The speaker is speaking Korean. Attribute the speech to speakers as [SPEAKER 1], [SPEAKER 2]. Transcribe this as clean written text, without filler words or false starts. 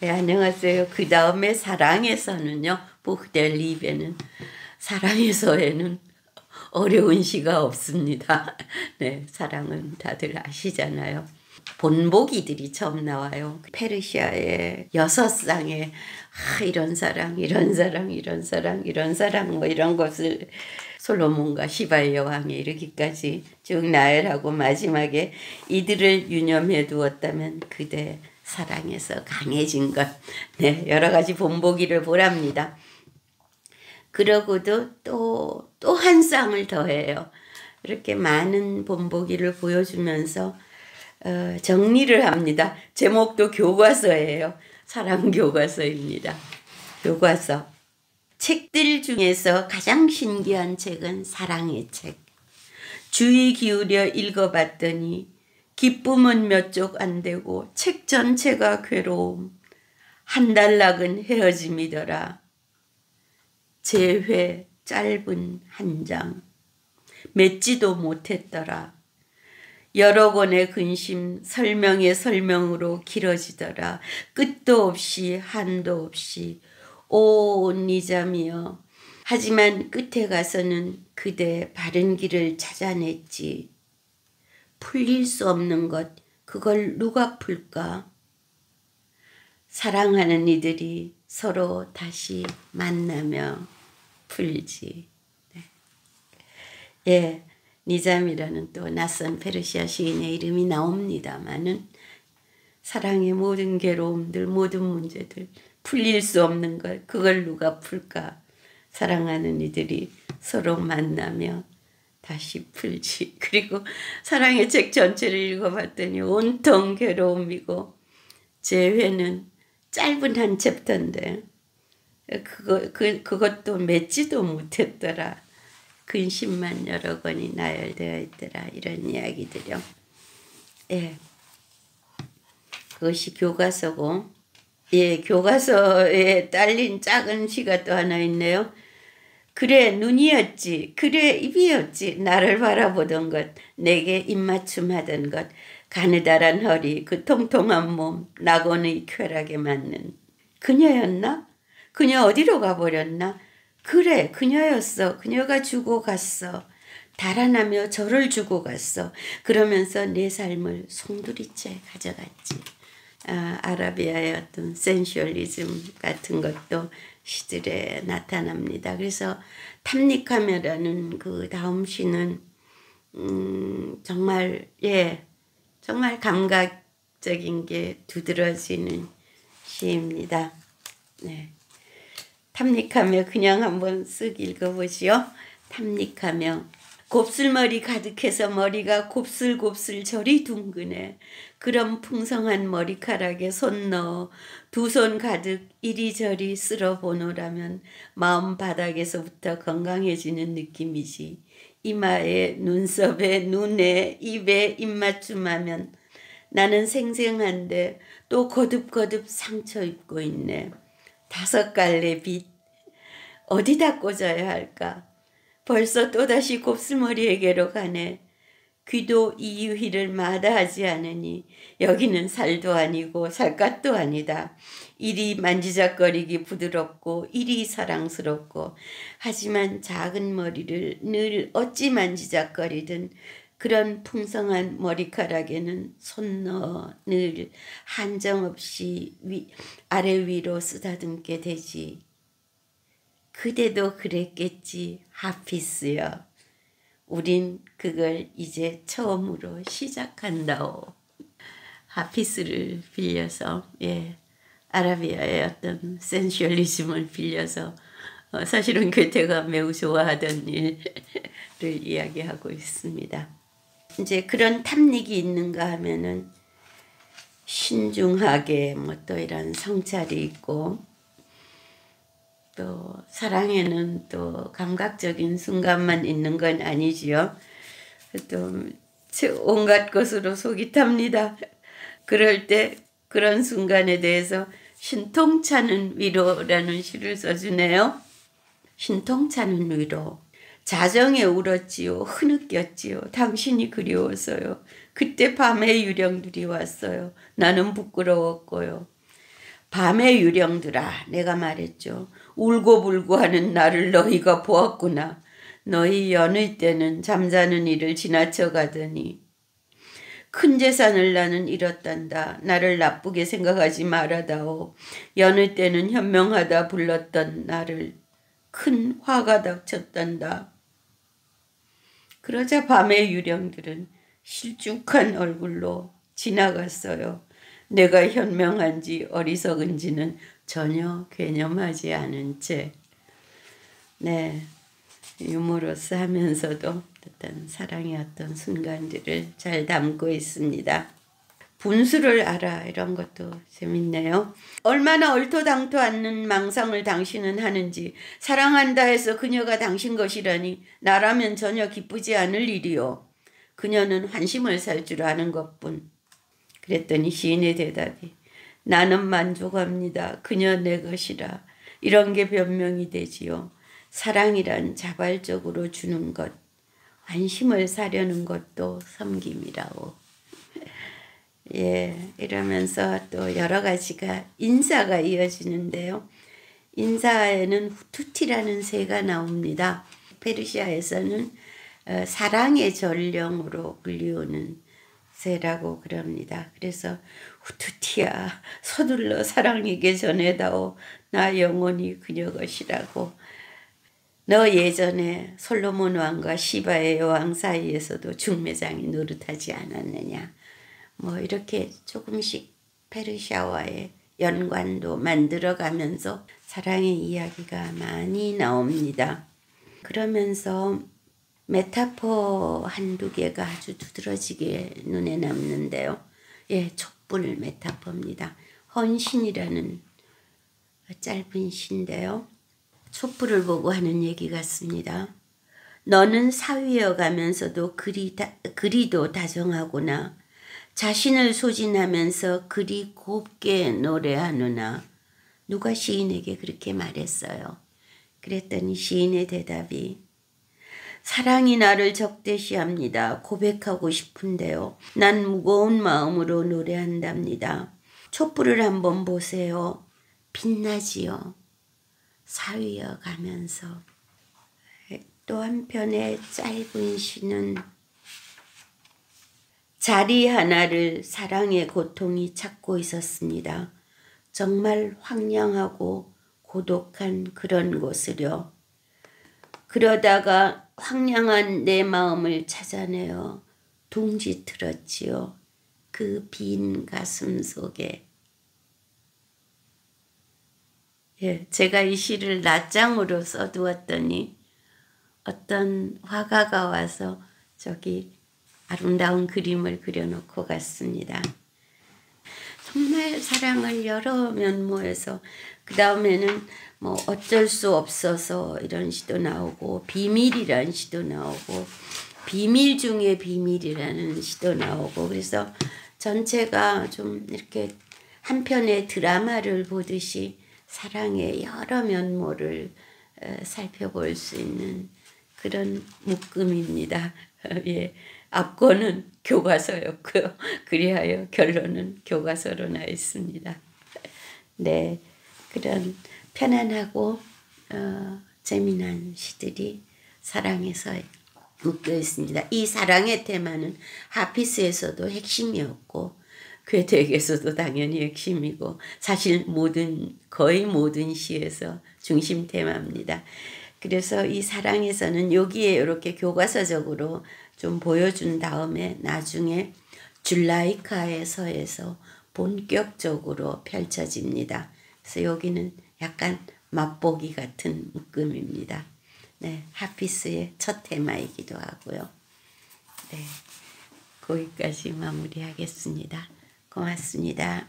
[SPEAKER 1] 네, 안녕하세요. 그 다음에 사랑에서는요, 부흐델리베는 사랑에서에는 어려운 시가 없습니다. 네, 사랑은 다들 아시잖아요. 본보기들이 처음 나와요. 페르시아의 6쌍의 이런 사랑, 이런 사랑, 이런 사랑, 이런 사랑 뭐 이런 것을 솔로몬과 시바의 여왕에 이르기까지 쭉 나열하고 마지막에 이들을 유념해 두었다면 그대 사랑에서 강해진 것. 네, 여러 가지 본보기를 보랍니다. 그러고도 또 한 쌍을 더해요. 이렇게 많은 본보기를 보여주면서 정리를 합니다. 제목도 교과서예요. 사랑 교과서입니다. 교과서. 책들 중에서 가장 신기한 책은 사랑의 책. 주의 기울여 읽어봤더니 기쁨은 몇 쪽 안 되고 책 전체가 괴로움. 한 달락은 헤어짐이더라. 재회 짧은 한 장. 맺지도 못했더라. 여러 권의 근심 설명의 설명으로 길어지더라. 끝도 없이 한도 없이 오 니잠이여. 하지만 끝에 가서는 그대 바른 길을 찾아냈지. 풀릴 수 없는 것 그걸 누가 풀까? 사랑하는 이들이 서로 다시 만나며 풀지. 네. 예, 니잠이라는 또 낯선 페르시아 시인의 이름이 나옵니다마는 사랑의 모든 괴로움들, 모든 문제들, 풀릴 수 없는 것, 그걸 누가 풀까? 사랑하는 이들이 서로 만나며 다시 풀지. 그리고 사랑의 책 전체를 읽어봤더니 온통 괴로움이고 재회는 짧은 한 챕터인데 그것도 맺지도 못했더라. 근심만 여러 권이 나열되어 있더라. 이런 이야기들이요. 예, 그것이 교과서고, 예, 교과서에 딸린 작은 시가 또 하나 있네요. 그래 눈이었지, 그래 입이었지, 나를 바라보던 것, 내게 입맞춤하던 것, 가느다란 허리, 그 통통한 몸, 낙원의 쾌락에 맞는 그녀였나? 그녀 어디로 가버렸나? 그래 그녀였어. 그녀가 주고 갔어. 달아나며 저를 주고 갔어. 그러면서 내 삶을 송두리째 가져갔지. 아라비아의 어떤 센슈얼리즘 같은 것도 시들에 나타납니다. 그래서 탐닉하며라는 그 다음 시는 정말 정말 감각적인 게 두드러지는 시입니다. 네. 탐닉하며 그냥 한번 쓱 읽어보시오. 탐닉하며 곱슬머리 가득해서 머리가 곱슬곱슬 저리 둥근해. 그런 풍성한 머리카락에 손 넣어 두 손 가득 이리저리 쓸어보노라면 마음바닥에서부터 건강해지는 느낌이지. 이마에 눈썹에 눈에 입에 입맞춤하면 나는 생생한데 또 거듭거듭 상처 입고 있네. 5갈래 빛 어디다 꽂아야 할까? 벌써 또다시 곱슬머리에게로 가네. 귀도 이유희를 마다하지 않으니 여기는 살도 아니고 살갗도 아니다. 이리 만지작거리기 부드럽고 이리 사랑스럽고 하지만 작은 머리를 늘 어찌 만지작거리든 그런 풍성한 머리카락에는 손 넣어 늘 한정없이 아래 위로 쓰다듬게 되지. 그대도 그랬겠지 하피스여. 우린 그걸 이제 처음으로 시작한다오. 하피스를 빌려서 아라비아의 어떤 센슈얼리즘을 빌려서 사실은 괴테가 매우 좋아하던 일을 이야기하고 있습니다. 이제 그런 탐닉이 있는가 하면은 신중하게 또 이런 성찰이 있고 또 사랑에는 또 감각적인 순간만 있는 건 아니지요. 또 온갖 것으로 속이 탑니다. 그럴 때 그런 순간에 대해서 신통차는 위로라는 시를 써주네요. 신통차는 위로. 자정에 울었지요. 흐느꼈지요. 당신이 그리워서요. 그때 밤에 유령들이 왔어요. 나는 부끄러웠고요. 밤의 유령들아, 내가 말했죠. 울고불고 하는 나를 너희가 보았구나. 너희 여느 때는 잠자는 이를 지나쳐 가더니 큰 재산을 나는 잃었단다. 나를 나쁘게 생각하지 말아다오. 여느 때는 현명하다 불렀던 나를 큰 화가 닥쳤단다. 그러자 밤의 유령들은 실쭉한 얼굴로 지나갔어요. 내가 현명한지 어리석은지는 전혀 개념하지 않은 채. 네, 유머러스 하면서도 어떤 사랑의 어떤 순간들을 잘 담고 있습니다. 분수를 알아, 이런 것도 재밌네요. 얼마나 얼토당토 않는 망상을 당신은 하는지. 사랑한다 해서 그녀가 당신 것이라니 나라면 전혀 기쁘지 않을 일이요. 그녀는 환심을 살 줄 아는 것뿐. 그랬더니 시인의 대답이 나는 만족합니다. 그녀 내 것이라. 이런 게 변명이 되지요. 사랑이란 자발적으로 주는 것, 환심을 사려는 것도 섬김이라오. 예, 이러면서 또 여러 가지가 인사가 이어지는데요. 인사에는 후투티라는 새가 나옵니다. 페르시아에서는 사랑의 전령으로 불리우는 새라고 그럽니다. 그래서 후투티야, 서둘러 사랑에게 전해다오. 나 영원히 그녀 것이라고. 너 예전에 솔로몬 왕과 시바의 여왕 사이에서도 중매장이 노릇하지 않았느냐. 뭐 이렇게 조금씩 페르시아와의 연관도 만들어가면서 사랑의 이야기가 많이 나옵니다. 그러면서 메타포 한두 개가 아주 두드러지게 눈에 남는데요. 예, 촛불 메타포입니다. 헌신이라는 짧은 시인데요. 촛불을 보고 하는 얘기 같습니다. 너는 사위여 가면서도 그리도 다정하구나. 자신을 소진하면서 그리 곱게 노래하느나. 누가 시인에게 그렇게 말했어요. 그랬더니 시인의 대답이 사랑이 나를 적대시합니다. 고백하고 싶은데요. 난 무거운 마음으로 노래한답니다. 촛불을 한번 보세요. 빛나지요. 사위여 가면서. 또 한편의 짧은 시는 자리 하나를 사랑의 고통이 찾고 있었습니다. 정말 황량하고 고독한 그런 곳을요. 그러다가 황량한 내 마음을 찾아내어 둥지 틀었지요. 그 빈 가슴 속에. 예, 제가 이 시를 낱장으로 써두었더니 어떤 화가가 와서 저기 아름다운 그림을 그려놓고 갔습니다. 정말 사랑을 여러 면모에서 그 다음에는 뭐 어쩔 수 없어서 이런 시도 나오고 비밀이라는 시도 나오고 비밀 중에 비밀이라는 시도 나오고 그래서 전체가 좀 이렇게 한 편의 드라마를 보듯이 사랑의 여러 면모를 살펴볼 수 있는 그런 묶음입니다. 예. 앞권은 교과서였고요. 그리하여 결론은 교과서로 나 있습니다. 네, 그런 편안하고 재미난 시들이 사랑에서 묶여 있습니다. 이 사랑의 테마는 하피스에서도 핵심이었고 괴텍에서도 당연히 핵심이고 사실 거의 모든 시에서 중심 테마입니다. 그래서 이 사랑에서는 여기에 이렇게 교과서적으로 좀 보여준 다음에 나중에 줄라이카의 서에서 본격적으로 펼쳐집니다. 그래서 여기는 약간 맛보기 같은 묶음입니다. 네, 하피스의 첫 테마이기도 하고요. 네, 거기까지 마무리하겠습니다. 고맙습니다.